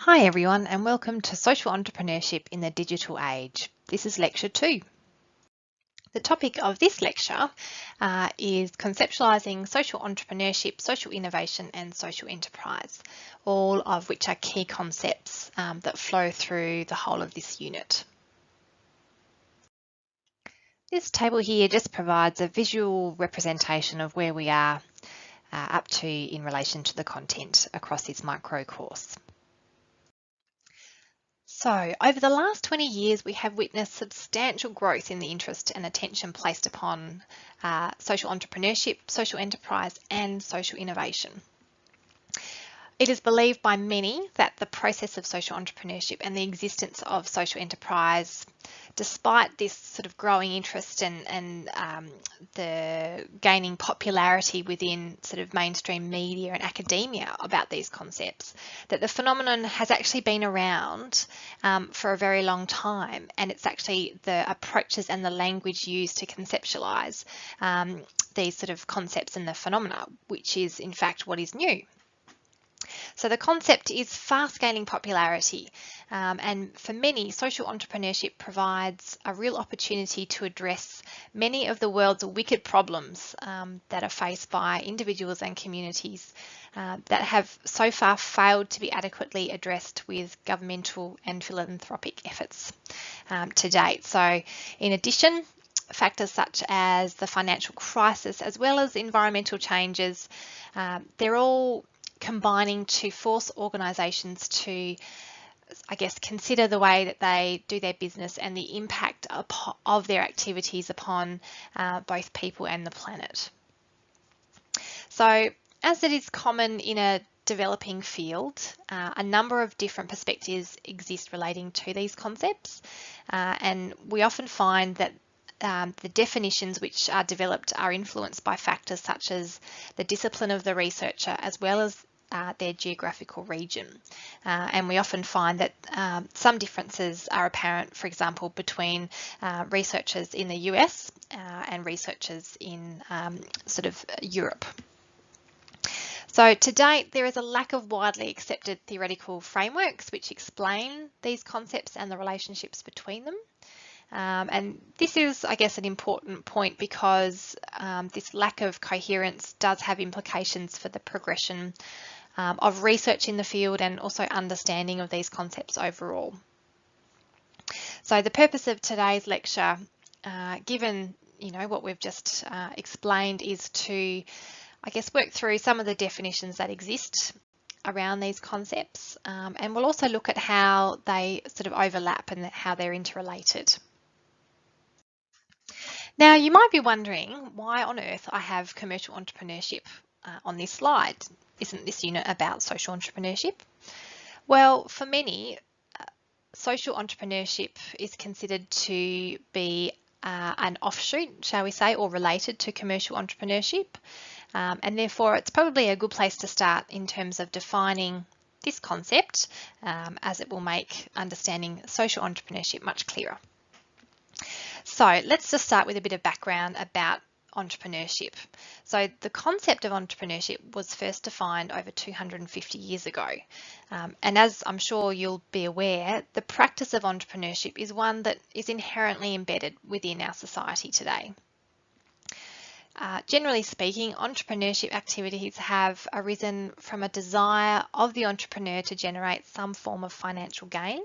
Hi everyone and welcome to Social Entrepreneurship in the Digital Age. This is Lecture 2. The topic of this lecture is Conceptualising Social Entrepreneurship, Social Innovation and Social Enterprise, all of which are key concepts that flow through the whole of this unit. This table here just provides a visual representation of where we are up to in relation to the content across this micro course. So, over the last 20 years, we have witnessed substantial growth in the interest and attention placed upon social entrepreneurship, social enterprise, and social innovation. It is believed by many that the process of social entrepreneurship and the existence of social enterprise, despite this sort of growing interest and the gaining popularity within sort of mainstream media and academia about these concepts, that the phenomenon has actually been around for a very long time, and it's actually the approaches and the language used to conceptualize these sort of concepts and the phenomena, which is in fact what is new. So the concept is fast gaining popularity, and for many, social entrepreneurship provides a real opportunity to address many of the world's wicked problems that are faced by individuals and communities that have so far failed to be adequately addressed with governmental and philanthropic efforts to date. So in addition, factors such as the financial crisis as well as environmental changes, they're all combining to force organisations to, I guess, consider the way that they do their business and the impact of their activities upon both people and the planet. So, as it is common in a developing field, a number of different perspectives exist relating to these concepts, and we often find that the definitions which are developed are influenced by factors such as the discipline of the researcher as well as their geographical region. And we often find that some differences are apparent, for example, between researchers in the US and researchers in sort of Europe. So to date, there is a lack of widely accepted theoretical frameworks which explain these concepts and the relationships between them. And this is, I guess, an important point because this lack of coherence does have implications for the progression of research in the field and also understanding of these concepts overall. So the purpose of today's lecture, given what we've just explained, is to, I guess, work through some of the definitions that exist around these concepts, and we'll also look at how they sort of overlap and how they're interrelated. Now, you might be wondering why on earth I have commercial entrepreneurship on this slide. Isn't this unit about social entrepreneurship? Well, for many, social entrepreneurship is considered to be an offshoot, shall we say, or related to commercial entrepreneurship. And therefore, it's probably a good place to start in terms of defining this concept, as it will make understanding social entrepreneurship much clearer. So let's just start with a bit of background about entrepreneurship. So the concept of entrepreneurship was first defined over 250 years ago. And as I'm sure you'll be aware, the practice of entrepreneurship is one that is inherently embedded within our society today. Generally speaking, entrepreneurship activities have arisen from a desire of the entrepreneur to generate some form of financial gain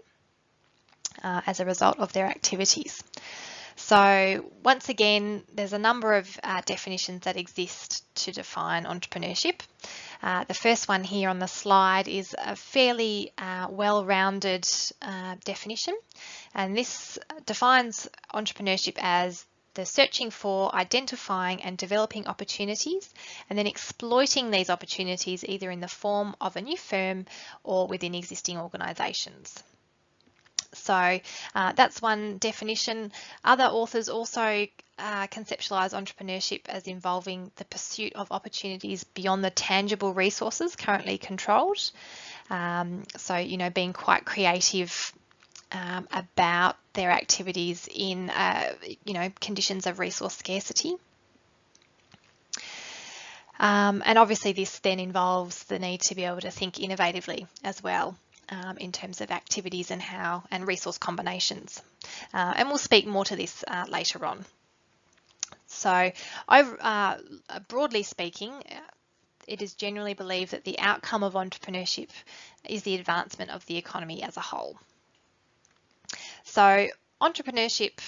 as a result of their activities. So once again, there's a number of definitions that exist to define entrepreneurship. The first one here on the slide is a fairly well-rounded definition, and this defines entrepreneurship as the searching for, identifying and developing opportunities and then exploiting these opportunities either in the form of a new firm or within existing organisations. So that's one definition. Other authors also conceptualise entrepreneurship as involving the pursuit of opportunities beyond the tangible resources currently controlled. So, being quite creative about their activities in, conditions of resource scarcity. And obviously this then involves the need to be able to think innovatively as well. in terms of activities and resource combinations. And we'll speak more to this later on. So broadly speaking, it is generally believed that the outcome of entrepreneurship is the advancement of the economy as a whole. So entrepreneurship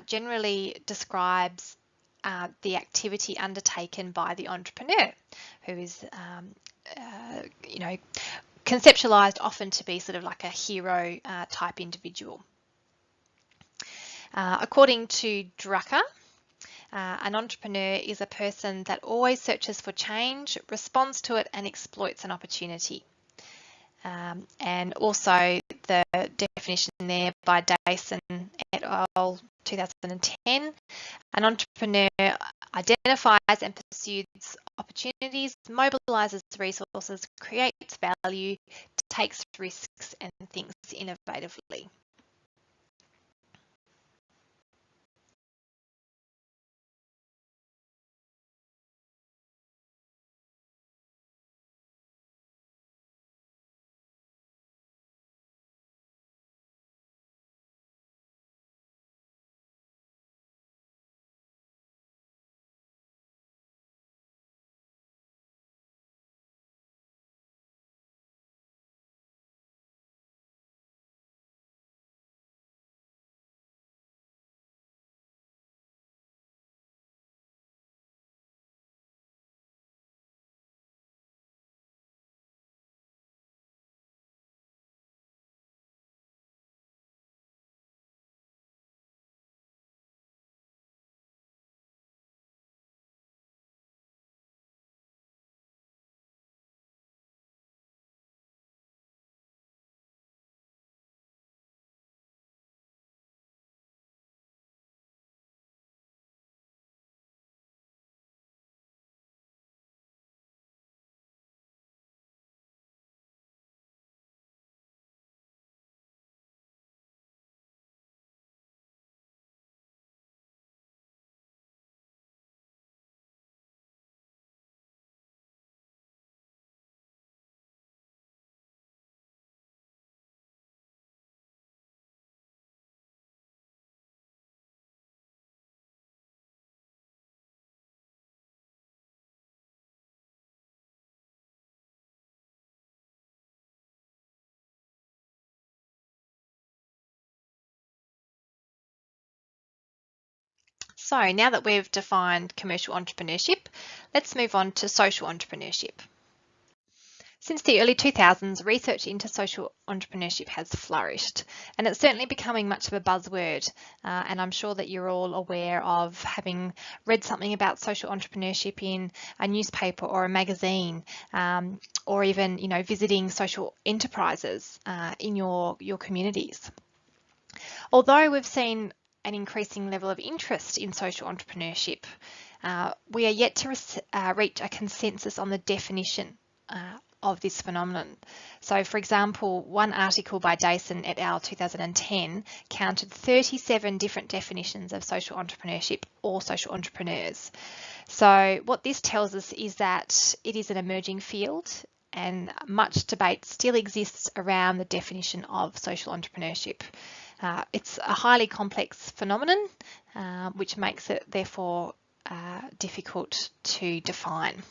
generally describes the activity undertaken by the entrepreneur, who is, conceptualized often to be sort of like a hero type individual. According to Drucker, an entrepreneur is a person that always searches for change, responds to it, and exploits an opportunity. And also the definition there by Dyson et al. 2010, an entrepreneur identifies and pursues opportunities, mobilizes resources, creates value, takes risks, and thinks innovatively. So now that we've defined commercial entrepreneurship, let's move on to social entrepreneurship. Since the early 2000s, research into social entrepreneurship has flourished, and it's certainly becoming much of a buzzword. And I'm sure that you're all aware of having read something about social entrepreneurship in a newspaper or a magazine, or even, visiting social enterprises in your communities. Although we've seen an increasing level of interest in social entrepreneurship, we are yet to reach a consensus on the definition of this phenomenon. So, for example, one article by Dyson et al. 2010 counted 37 different definitions of social entrepreneurship or social entrepreneurs. So what this tells us is that it is an emerging field, and much debate still exists around the definition of social entrepreneurship. It's a highly complex phenomenon, which makes it therefore difficult to define.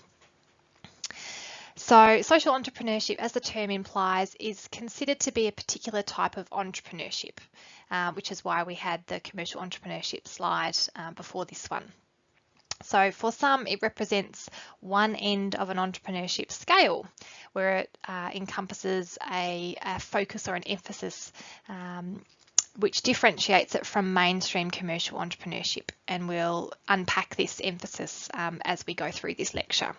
So social entrepreneurship, as the term implies, is considered to be a particular type of entrepreneurship, which is why we had the commercial entrepreneurship slide before this one. So for some, it represents one end of an entrepreneurship scale, where it encompasses a focus or an emphasis which differentiates it from mainstream commercial entrepreneurship. And we'll unpack this emphasis as we go through this lecture.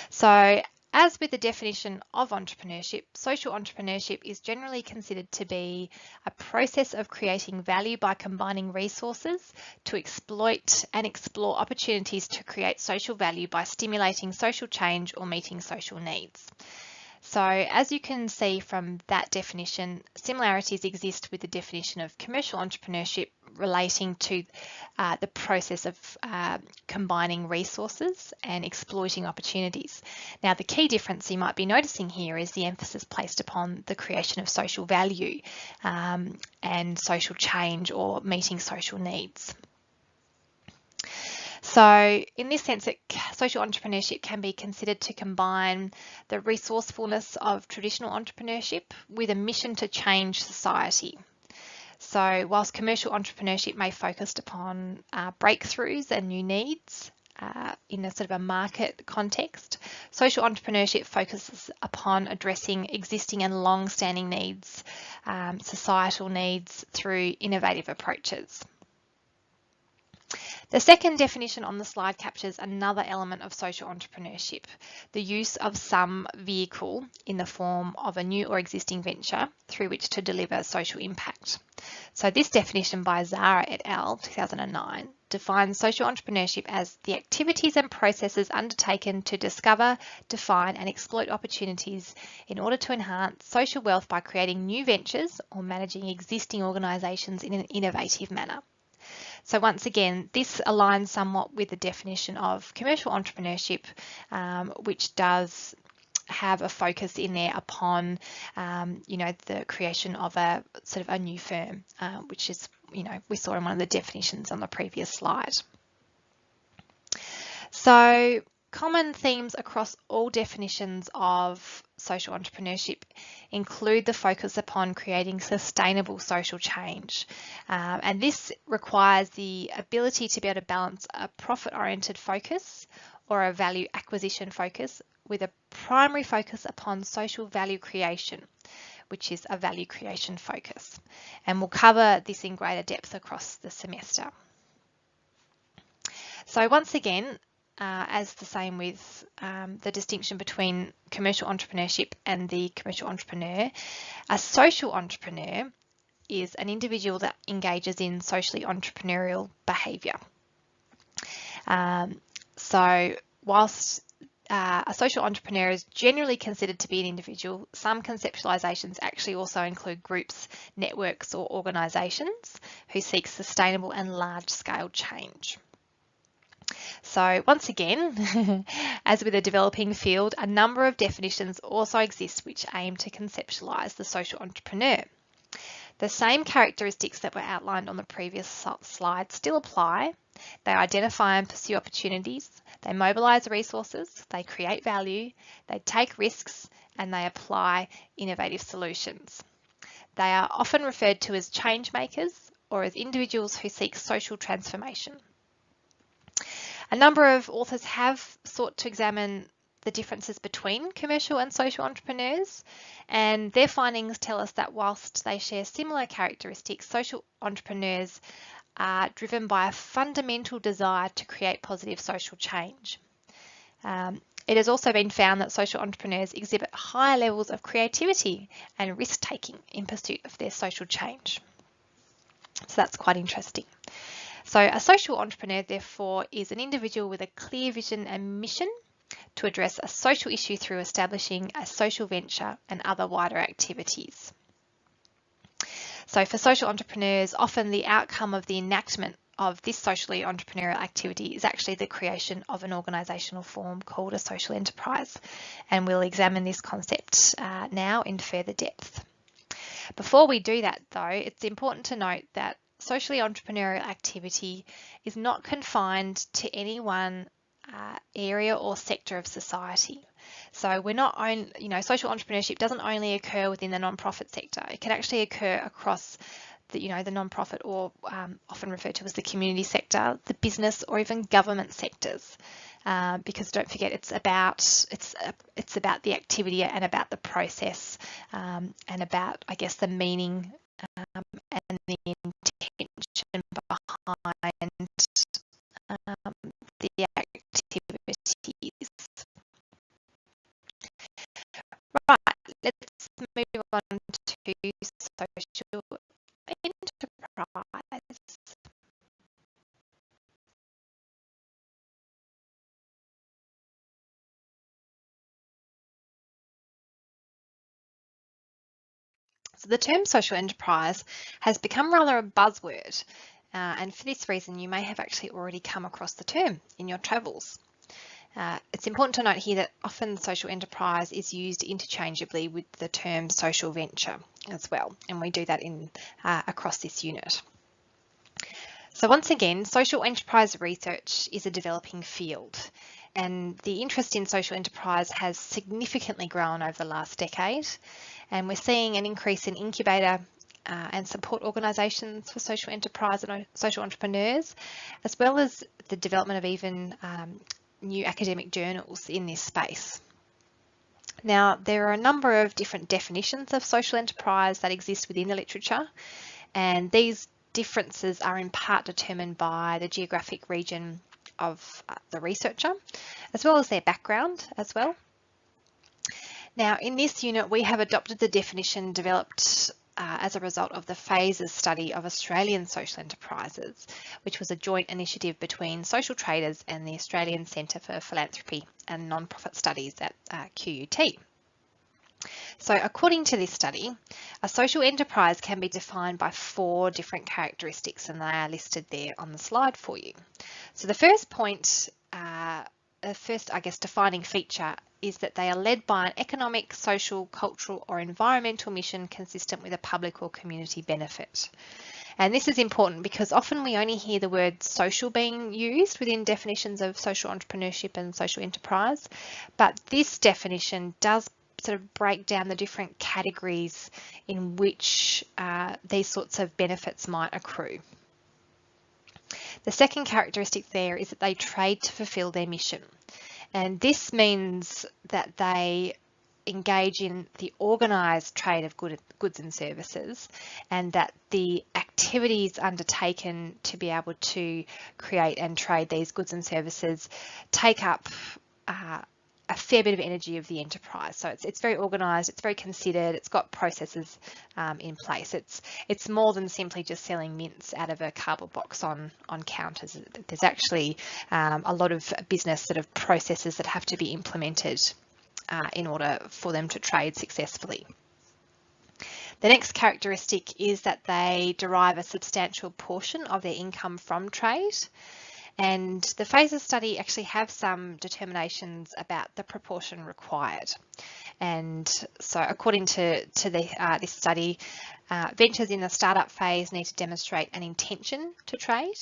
So, as with the definition of entrepreneurship, social entrepreneurship is generally considered to be a process of creating value by combining resources to exploit and explore opportunities to create social value by stimulating social change or meeting social needs. So, as you can see from that definition, similarities exist with the definition of commercial entrepreneurship relating to the process of combining resources and exploiting opportunities. Now, the key difference you might be noticing here is the emphasis placed upon the creation of social value and social change or meeting social needs. So in this sense, social entrepreneurship can be considered to combine the resourcefulness of traditional entrepreneurship with a mission to change society. So whilst commercial entrepreneurship may focus upon breakthroughs and new needs in a sort of a market context, social entrepreneurship focuses upon addressing existing and long-standing needs, societal needs through innovative approaches. The second definition on the slide captures another element of social entrepreneurship, the use of some vehicle in the form of a new or existing venture through which to deliver social impact. So this definition by Zara et al. 2009 defines social entrepreneurship as the activities and processes undertaken to discover, define and exploit opportunities in order to enhance social wealth by creating new ventures or managing existing organisations in an innovative manner. So once again, this aligns somewhat with the definition of commercial entrepreneurship, which does have a focus in there upon, the creation of a sort of a new firm, which is, we saw in one of the definitions on the previous slide. So common themes across all definitions of social entrepreneurship include the focus upon creating sustainable social change. And this requires the ability to be able to balance a profit-oriented focus or a value acquisition focus with a primary focus upon social value creation, which is a value creation focus. And we'll cover this in greater depth across the semester. So once again, as the same with the distinction between commercial entrepreneurship and the commercial entrepreneur, a social entrepreneur is an individual that engages in socially entrepreneurial behaviour. So whilst a social entrepreneur is generally considered to be an individual, some conceptualisations actually also include groups, networks or organisations who seek sustainable and large-scale change. So once again, as with a developing field, a number of definitions also exist which aim to conceptualise the social entrepreneur. The same characteristics that were outlined on the previous slide still apply. They identify and pursue opportunities, they mobilise resources, they create value, they take risks, and they apply innovative solutions. They are often referred to as change makers or as individuals who seek social transformation. A number of authors have sought to examine the differences between commercial and social entrepreneurs, and their findings tell us that whilst they share similar characteristics, social entrepreneurs are driven by a fundamental desire to create positive social change. It has also been found that social entrepreneurs exhibit higher levels of creativity and risk-taking in pursuit of their social change. So that's quite interesting. So a social entrepreneur, therefore, is an individual with a clear vision and mission to address a social issue through establishing a social venture and other wider activities. So for social entrepreneurs, often the outcome of the enactment of this socially entrepreneurial activity is actually the creation of an organisational form called a social enterprise. And we'll examine this concept now in further depth. Before we do that though, it's important to note that socially entrepreneurial activity is not confined to any one area or sector of society. So we're not only, social entrepreneurship doesn't only occur within the non-profit sector. It can actually occur across the, the non-profit or often referred to as the community sector, the business or even government sectors. Because don't forget, it's about the activity and about the process and about, I guess, the meaning and the intention behind the activities. Right, let's move on to social enterprise. So the term social enterprise has become rather a buzzword And for this reason, you may have actually already come across the term in your travels. It's important to note here that often social enterprise is used interchangeably with the term social venture as well, and we do that in across this unit. So once again, social enterprise research is a developing field, and the interest in social enterprise has significantly grown over the last decade, and we're seeing an increase in incubator and support organisations for social enterprise and social entrepreneurs, as well as the development of even new academic journals in this space. Now, there are a number of different definitions of social enterprise that exist within the literature, and these differences are in part determined by the geographic region of the researcher, as well as their background as well. Now, in this unit, we have adopted the definition developed as a result of the phases study of Australian social enterprises, which was a joint initiative between social traders and the Australian Centre for Philanthropy and Non-Profit Studies at QUT. So according to this study, a social enterprise can be defined by 4 different characteristics, and they are listed there on the slide for you. So the first point, the first, I guess, defining feature is that they are led by an economic, social, cultural or environmental mission consistent with a public or community benefit. And this is important because often we only hear the word social being used within definitions of social entrepreneurship and social enterprise, but this definition does sort of break down the different categories in which these sorts of benefits might accrue. The second characteristic there is that they trade to fulfill their mission. And this means that they engage in the organised trade of goods and services, and that the activities undertaken to be able to create and trade these goods and services take up a fair bit of energy of the enterprise. So it's very organised, it's very considered, it's got processes in place. It's more than simply just selling mints out of a cardboard box on counters. There's actually a lot of business sort of processes that have to be implemented in order for them to trade successfully. The next characteristic is that they derive a substantial portion of their income from trade. And the phases study actually have some determinations about the proportion required. And so according to this study, ventures in the startup phase need to demonstrate an intention to trade.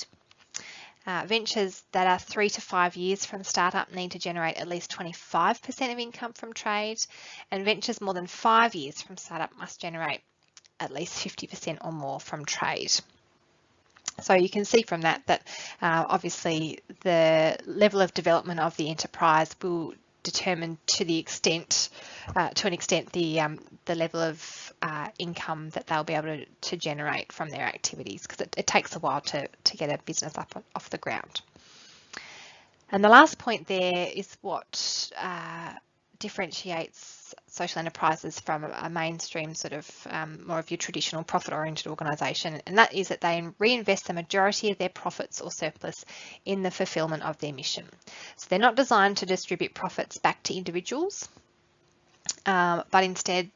Ventures that are 3 to 5 years from startup need to generate at least 25% of income from trade, and ventures more than 5 years from startup must generate at least 50% or more from trade. So you can see from that obviously the level of development of the enterprise will determine to an extent the level of income that they'll be able to generate from their activities, because it takes a while to get a business up off the ground. And the last point there is what differentiates social enterprises from a mainstream sort of more of your traditional profit-oriented organisation, and that is that they reinvest the majority of their profits or surplus in the fulfilment of their mission. So they're not designed to distribute profits back to individuals, but instead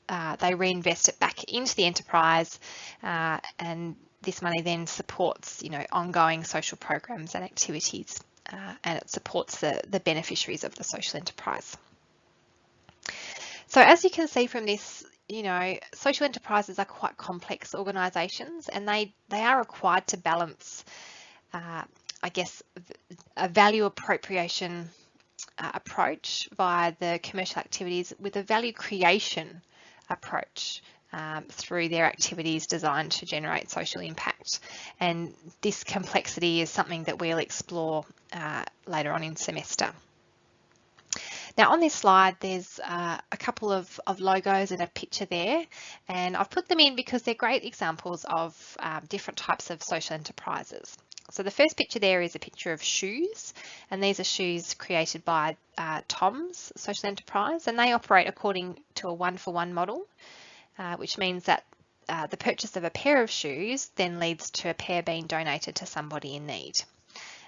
they reinvest it back into the enterprise, and this money then supports, ongoing social programs and activities, and it supports the beneficiaries of the social enterprise. So as you can see from this, social enterprises are quite complex organisations, and they are required to balance, I guess, a value appropriation approach via the commercial activities with a value creation approach through their activities designed to generate social impact. And this complexity is something that we'll explore later on in semester. Now on this slide, there's a couple of logos and a picture there, and I've put them in because they're great examples of different types of social enterprises. So the first picture there is a picture of shoes, and these are shoes created by Tom's social enterprise, and they operate according to a one-for-one model, which means that the purchase of a pair of shoes then leads to a pair being donated to somebody in need.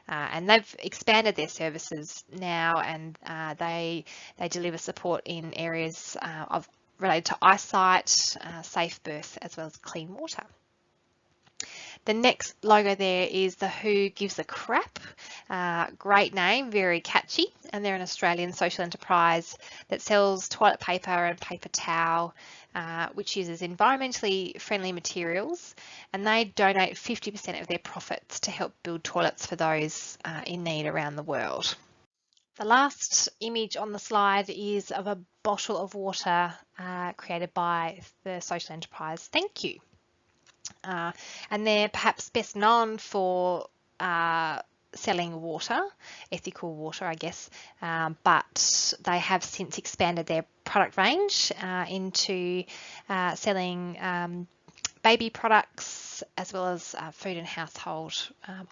And they've expanded their services now, and they deliver support in areas related to eyesight, safe birth, as well as clean water. The next logo there is the Who Gives a Crap. Great name, very catchy, and they're an Australian social enterprise that sells toilet paper and paper towel, which uses environmentally friendly materials, and they donate 50% of their profits to help build toilets for those in need around the world. The last image on the slide is of a bottle of water created by the social enterprise Thank You. And they're perhaps best known for selling water, ethical water, I guess, but they have since expanded their product range into selling baby products as well as food and household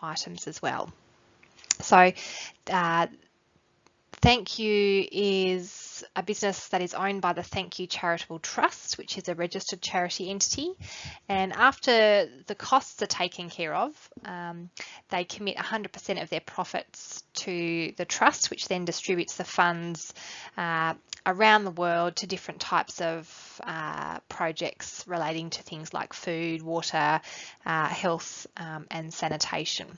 items as well. So Thank You is a business that is owned by the Thank You Charitable Trust, which is a registered charity entity. And after the costs are taken care of, they commit 100% of their profits to the trust, which then distributes the funds around the world to different types of projects relating to things like food, water, health, and sanitation.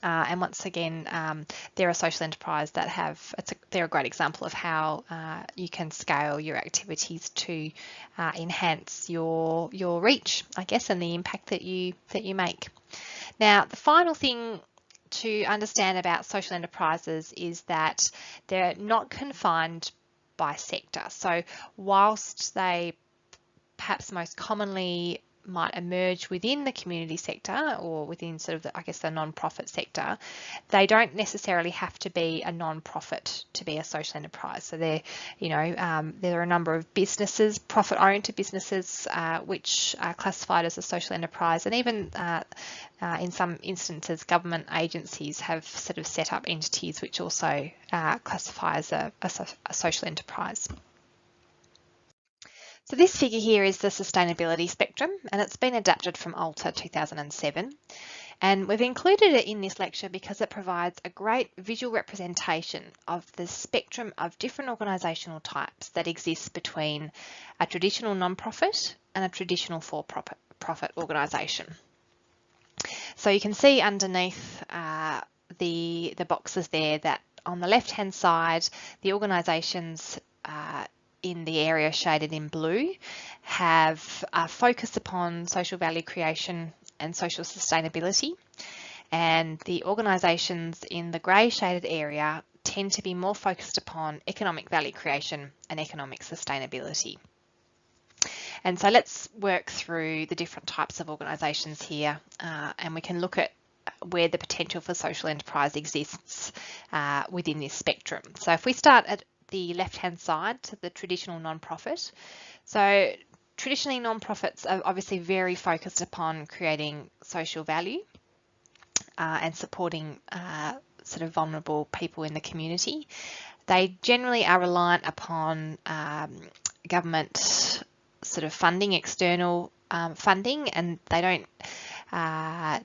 And once again, they're a social enterprise that they're a great example of how you can scale your activities to enhance your reach, I guess, and the impact that you make. Now, the final thing to understand about social enterprises is that they're not confined by sector. So whilst they perhaps most commonly might emerge within the community sector or within sort of the non-profit sector, they don't necessarily have to be a non-profit to be a social enterprise. So there are a number of businesses, profit-owned businesses, which are classified as a social enterprise, and even in some instances, government agencies have sort of set up entities which also classify as a social enterprise. So this figure here is the sustainability spectrum, and it's been adapted from ALTA 2007. And we've included it in this lecture because it provides a great visual representation of the spectrum of different organisational types that exist between a traditional non-profit and a traditional for-profit organisation. So you can see underneath the boxes there that on the left-hand side, the organisations in the area shaded in blue have a focus upon social value creation and social sustainability, and the organisations in the grey shaded area tend to be more focused upon economic value creation and economic sustainability. And so let's work through the different types of organisations here, and we can look at where the potential for social enterprise exists within this spectrum. So if we start at the left-hand side to the traditional non-profit. So traditionally non-profits are obviously very focused upon creating social value and supporting sort of vulnerable people in the community. They generally are reliant upon government sort of funding, external funding, and they don't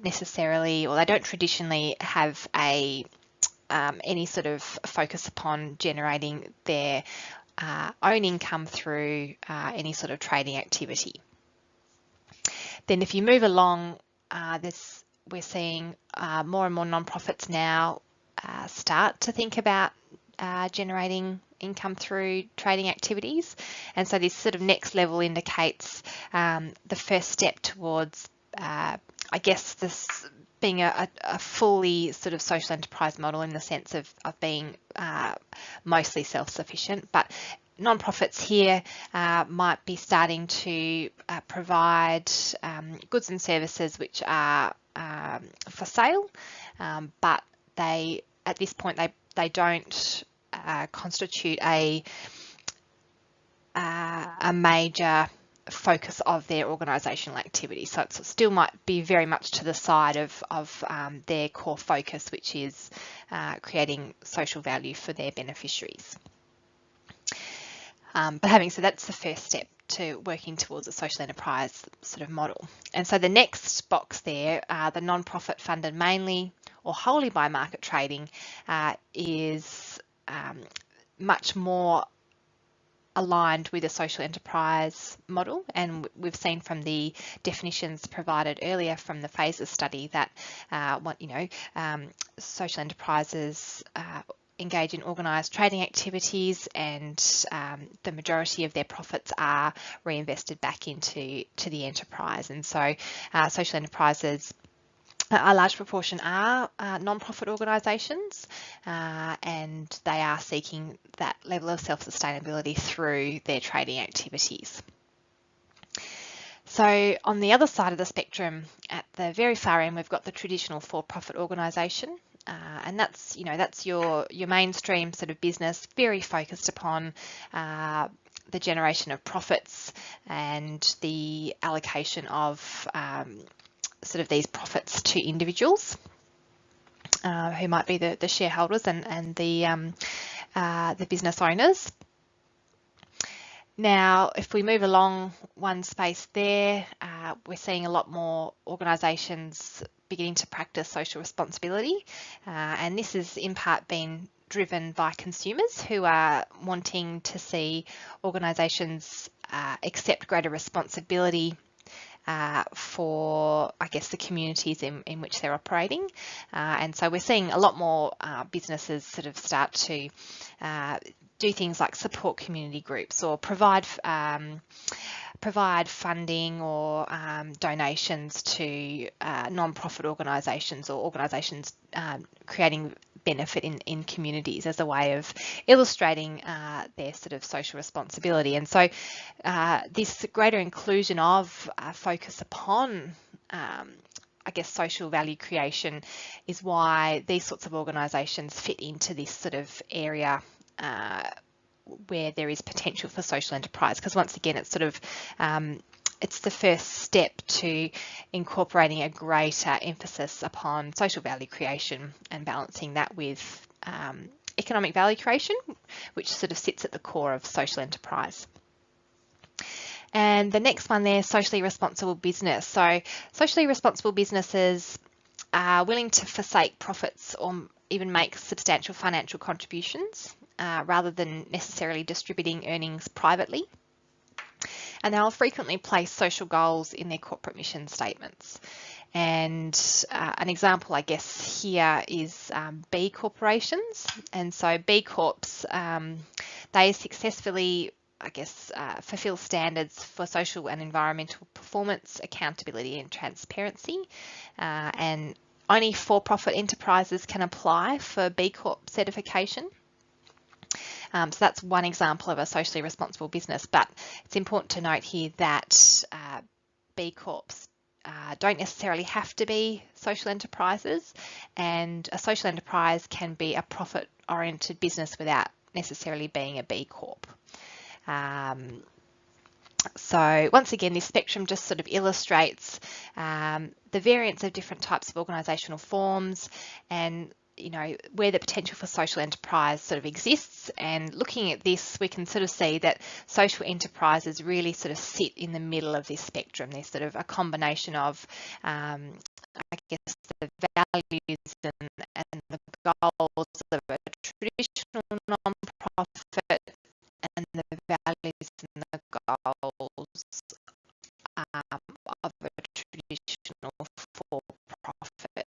necessarily, or they don't traditionally have any sort of focus upon generating their own income through any sort of trading activity. Then if you move along, we're seeing more and more non-profits now start to think about generating income through trading activities. And so this sort of next level indicates the first step towards, I guess, this being a fully sort of social enterprise model in the sense of being mostly self-sufficient. But non-profits here might be starting to provide goods and services which are for sale, but at this point they don't constitute a major focus of their organisational activity. So it still might be very much to the side of their core focus, which is creating social value for their beneficiaries. But having said that's the first step to working towards a social enterprise sort of model. And so the next box there, the non-profit funded mainly or wholly by market trading, is much more aligned with a social enterprise model, and we've seen from the definitions provided earlier from the phases study that social enterprises engage in organised trading activities, and the majority of their profits are reinvested back into the enterprise. And so social enterprises, a large proportion are non-profit organisations, and they are seeking that level of self-sustainability through their trading activities. So on the other side of the spectrum, at the very far end, we've got the traditional for-profit organisation, and that's your mainstream sort of business, very focused upon the generation of profits and the allocation of sort of these profits to individuals who might be the shareholders and the business owners. Now, if we move along one space there, we're seeing a lot more organisations beginning to practice social responsibility, and this is in part being driven by consumers who are wanting to see organisations accept greater responsibility for, I guess, the communities in which they're operating. And so we're seeing a lot more businesses sort of start to do things like support community groups or provide funding or donations to non-profit organisations or organisations creating benefit in communities as a way of illustrating their sort of social responsibility. And so this greater inclusion of focus upon I guess social value creation is why these sorts of organisations fit into this sort of area where there is potential for social enterprise, because once again it's sort of it's the first step to incorporating a greater emphasis upon social value creation and balancing that with economic value creation, which sort of sits at the core of social enterprise. And the next one there, socially responsible business. So socially responsible businesses are willing to forsake profits or even make substantial financial contributions rather than necessarily distributing earnings privately. And they'll frequently place social goals in their corporate mission statements. And an example, I guess, here is B corporations. And so B Corps, they successfully, I guess, fulfill standards for social and environmental performance, accountability and transparency. And only for-profit enterprises can apply for B Corp certification. So that's one example of a socially responsible business, but it's important to note here that B Corps don't necessarily have to be social enterprises, and a social enterprise can be a profit-oriented business without necessarily being a B Corp. So once again, this spectrum just sort of illustrates the variance of different types of organisational forms and where the potential for social enterprise sort of exists. And looking at this, we can sort of see that social enterprises really sort of sit in the middle of this spectrum. They're sort of a combination of, I guess, the values and the goals of a traditional non-profit and the values and the goals of a traditional for-profit.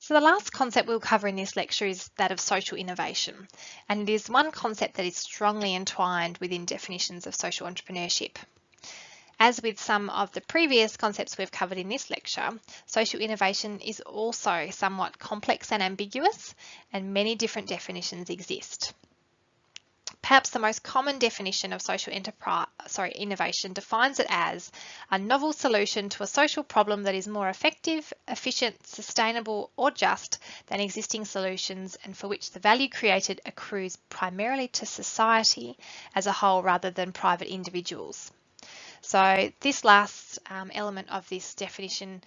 So the last concept we'll cover in this lecture is that of social innovation, and it is one concept that is strongly entwined within definitions of social entrepreneurship. As with some of the previous concepts we've covered in this lecture, social innovation is also somewhat complex and ambiguous, and many different definitions exist. Perhaps the most common definition of social innovation defines it as a novel solution to a social problem that is more effective, efficient, sustainable, or just than existing solutions, and for which the value created accrues primarily to society as a whole rather than private individuals. So this last element of this definition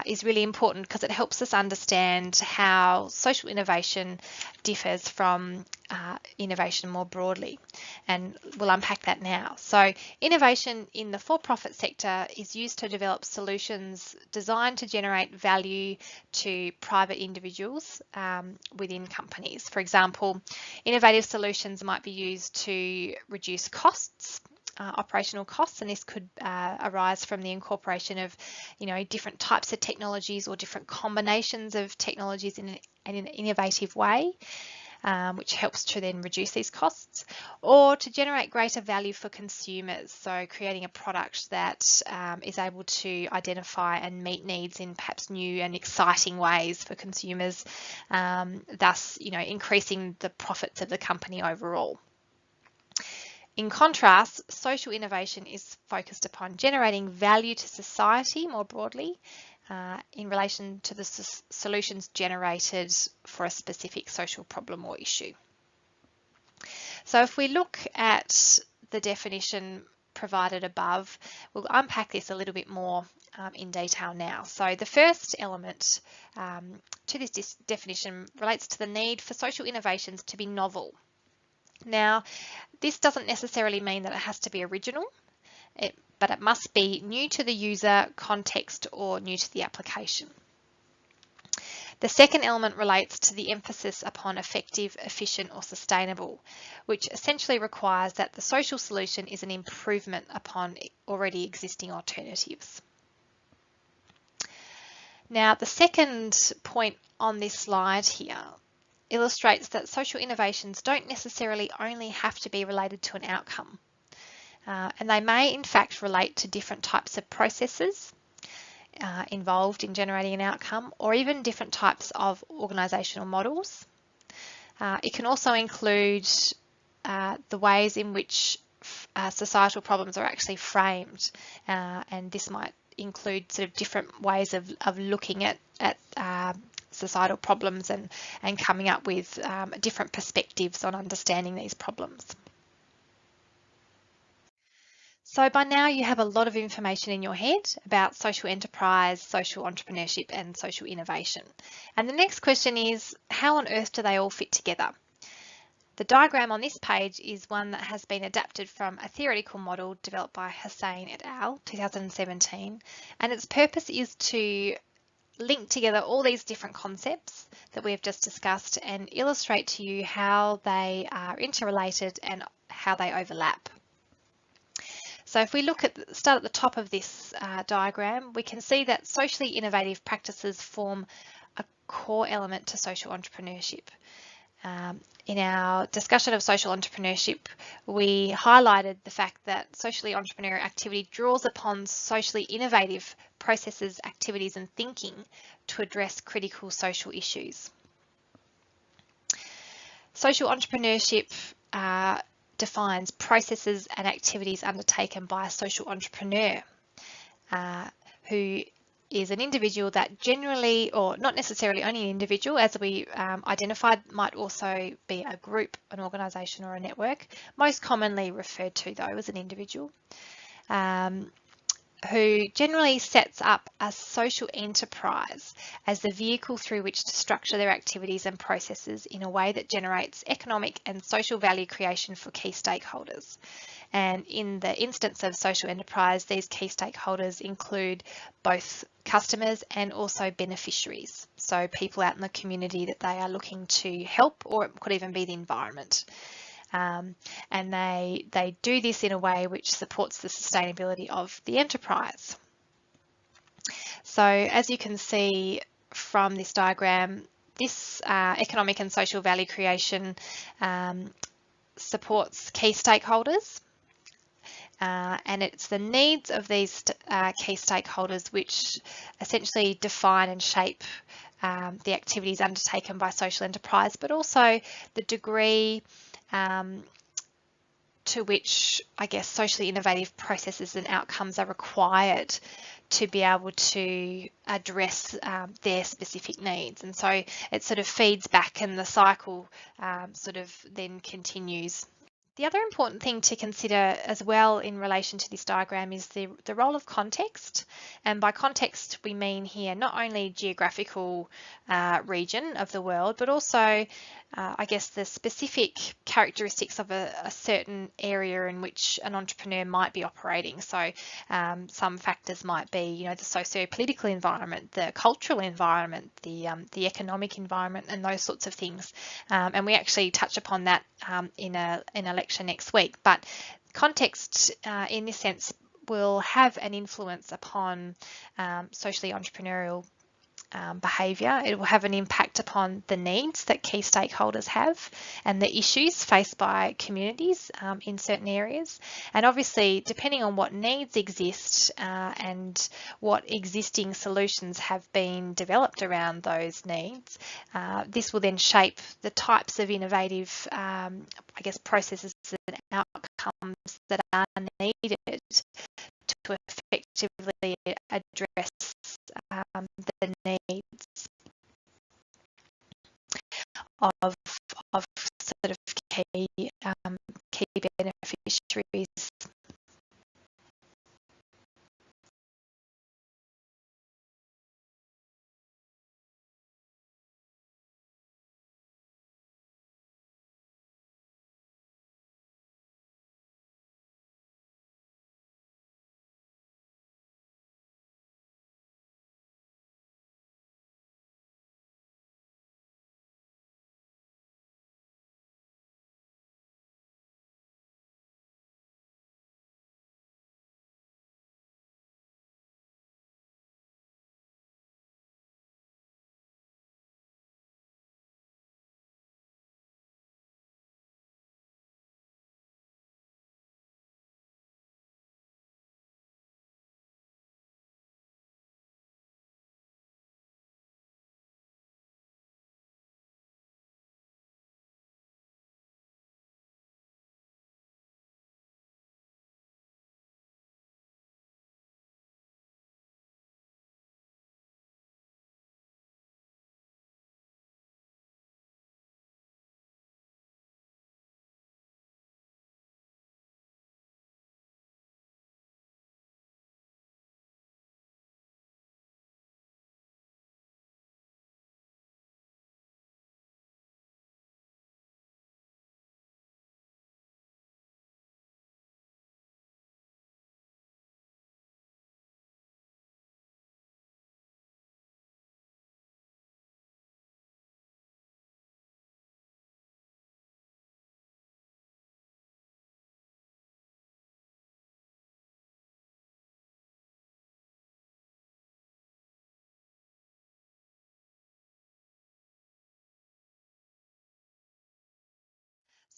is really important because it helps us understand how social innovation differs from innovation more broadly, and we'll unpack that now. So innovation in the for-profit sector is used to develop solutions designed to generate value to private individuals within companies. For example, innovative solutions might be used to reduce costs, operational costs, and this could arise from the incorporation of, different types of technologies or different combinations of technologies in an innovative way, which helps to then reduce these costs, or to generate greater value for consumers. So creating a product that is able to identify and meet needs in perhaps new and exciting ways for consumers, thus, increasing the profits of the company overall. In contrast, social innovation is focused upon generating value to society more broadly in relation to the solutions generated for a specific social problem or issue. So if we look at the definition provided above, we'll unpack this a little bit more in detail now. So the first element to this definition relates to the need for social innovations to be novel. Now, this doesn't necessarily mean that it has to be original, but it must be new to the user, context, or new to the application. The second element relates to the emphasis upon effective, efficient, or sustainable, which essentially requires that the social solution is an improvement upon already existing alternatives. Now, the second point on this slide here illustrates that social innovations don't necessarily only have to be related to an outcome, and they may in fact relate to different types of processes involved in generating an outcome, or even different types of organisational models. It can also include the ways in which societal problems are actually framed, and this might include sort of different ways of looking at societal problems and coming up with different perspectives on understanding these problems. So by now you have a lot of information in your head about social enterprise, social entrepreneurship, and social innovation. And the next question is, how on earth do they all fit together? The diagram on this page is one that has been adapted from a theoretical model developed by Hussain et al. 2017, and its purpose is to link together all these different concepts that we have just discussed and illustrate to you how they are interrelated and how they overlap. So if we start at the top of this diagram, we can see that socially innovative practices form a core element to social entrepreneurship. In our discussion of social entrepreneurship, we highlighted the fact that socially entrepreneurial activity draws upon socially innovative processes, activities, and thinking to address critical social issues. Social entrepreneurship defines processes and activities undertaken by a social entrepreneur who is an individual that generally, or not necessarily only an individual, as we identified, might also be a group, an organisation, or a network, most commonly referred to though as an individual, who generally sets up a social enterprise as the vehicle through which to structure their activities and processes in a way that generates economic and social value creation for key stakeholders. And in the instance of social enterprise, these key stakeholders include both customers and also beneficiaries, so people out in the community that they are looking to help, or it could even be the environment. And they do this in a way which supports the sustainability of the enterprise. So as you can see from this diagram, this economic and social value creation supports key stakeholders, and it's the needs of these key stakeholders which essentially define and shape the activities undertaken by social enterprise, but also the degree to which, I guess, socially innovative processes and outcomes are required to be able to address their specific needs. And so it sort of feeds back and the cycle sort of then continues. The other important thing to consider as well in relation to this diagram is the role of context. And by context, we mean here not only geographical region of the world, but also, I guess, the specific characteristics of a certain area in which an entrepreneur might be operating. So some factors might be, you know, the socio-political environment, the cultural environment, the economic environment, and those sorts of things. And we actually touch upon that in a lecture next week. But context, in this sense, will have an influence upon socially entrepreneurial behaviour. It will have an impact upon the needs that key stakeholders have and the issues faced by communities in certain areas. And obviously, depending on what needs exist and what existing solutions have been developed around those needs, this will then shape the types of innovative, I guess, processes and outcomes that are needed to effectively address the needs of sort of key beneficiaries.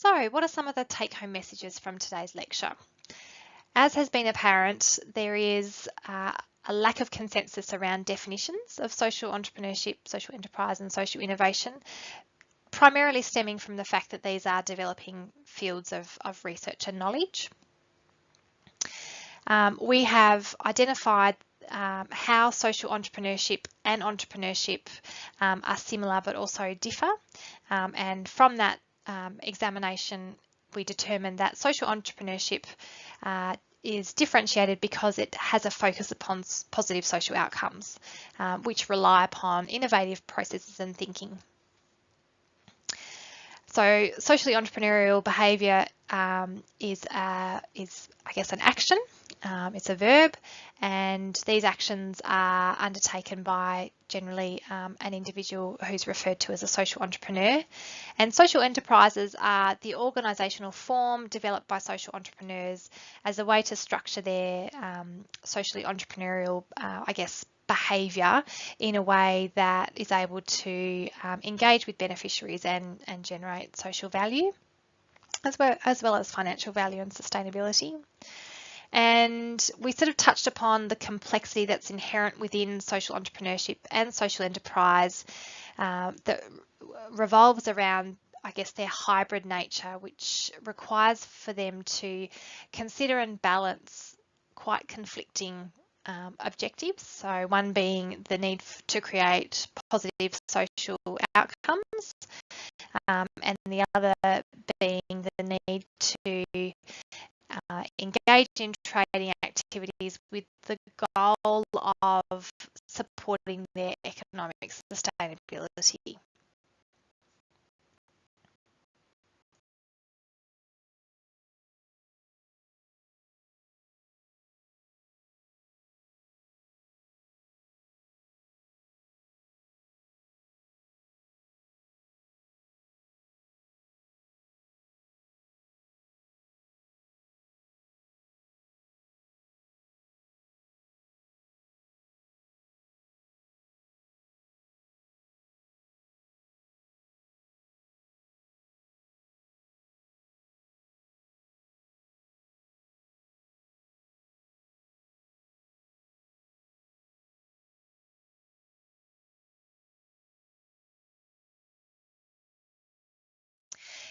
So, what are some of the take-home messages from today's lecture? As has been apparent, there is a lack of consensus around definitions of social entrepreneurship, social enterprise, and social innovation, primarily stemming from the fact that these are developing fields of research and knowledge. We have identified how social entrepreneurship and entrepreneurship are similar but also differ, and from that examination we determined that social entrepreneurship is differentiated because it has a focus upon positive social outcomes, which rely upon innovative processes and thinking. So socially entrepreneurial behaviour is I guess, an action. It's a verb, and these actions are undertaken by generally an individual who's referred to as a social entrepreneur. And social enterprises are the organisational form developed by social entrepreneurs as a way to structure their socially entrepreneurial, I guess, behaviour in a way that is able to engage with beneficiaries and generate social value, as well as financial value and sustainability. And we sort of touched upon the complexity that's inherent within social entrepreneurship and social enterprise that revolves around, I guess, their hybrid nature, which requires for them to consider and balance quite conflicting objectives. So one being the need to create positive social outcomes, and the other being the need to engage in trading activities with the goal of supporting their economic sustainability.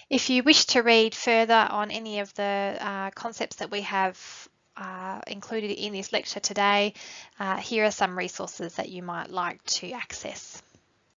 If you wish to read further on any of the concepts that we have included in this lecture today, here are some resources that you might like to access.